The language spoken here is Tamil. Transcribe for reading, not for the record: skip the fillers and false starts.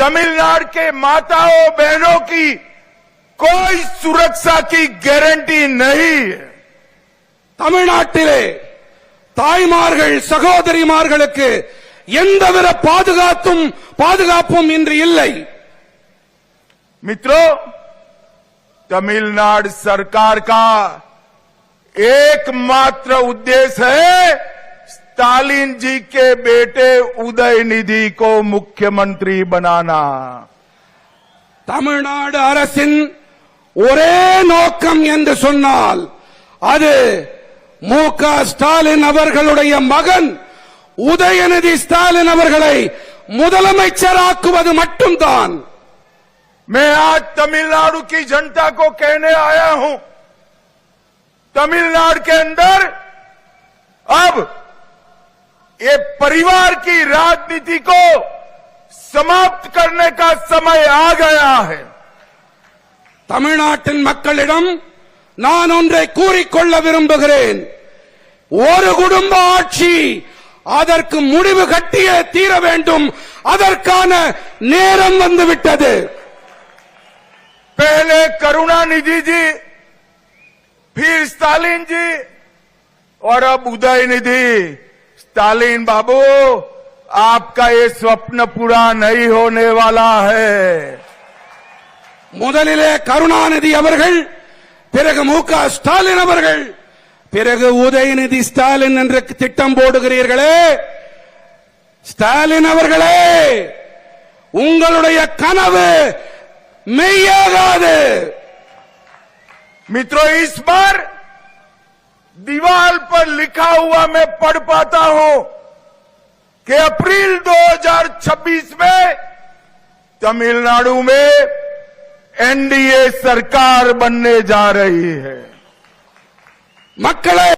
तमिलनाडु के माताओं बहनों की कोई सुरक्षा की गारंटी नहीं है। தமிழ்நாட்டிலே தாய்மார்கள் சகோதரிமார்களுக்கு எந்தவித பாதுகாப்பும் இன்று இல்லை। मित्रों, तमिलनाडु सरकार का एकमात्र उद्देश्य है स्टालिन जी के बेटे उदयनिधि को मुख्यमंत्री बनाना। தமிழ்நாடு அரசின் ஒரே நோக்கம் என்று சொன்னால் அது மு.க. ஸ்டாலின் அவர்களுடைய மகன் உதயநிதி ஸ்டாலின் அவர்களை முதலமைச்சராக்குவது மட்டும்தான்। मैं आज तमिलनाडु की जनता को कहने आया हूं, तमिलनाडु के अंदर अब ये परिवार की राजनीति को समाप्त करने का समय आ गया है। தமிழ்நாட்டின் மக்களிடம் நான் ஒன்றை கூறிக்கொள்ள விரும்புகிறேன், ஒரு குடும்ப ஆட்சி அதற்கு முடிவு கட்டியே தீர வேண்டும், அதற்கான நேரம் வந்துவிட்டது। पहले करुणानिधि जी, फिर स्टालिन जी और अब उदयनिधि। स्टालिन बाबू, आपका ये स्वप्न पूरा नहीं होने वाला है। முதலிலே கருணாநிதி அவர்கள், பிறகு மு.க. ஸ்டாலின் அவர்கள், பிறகு உதயநிதி ஸ்டாலின் என்ற திட்டம் போடுகிறீர்களே, ஸ்டாலின் அவர்களே, உங்களுடைய கனவு மெய்யாகாது। मित्रों, इस बार दीवार पर लिखा हुआ मैं पढ़ पाता हूं कि अप्रैल 2026 में तमिलनाडु में एनडीए सरकार बनने जा रही है। மக்களே,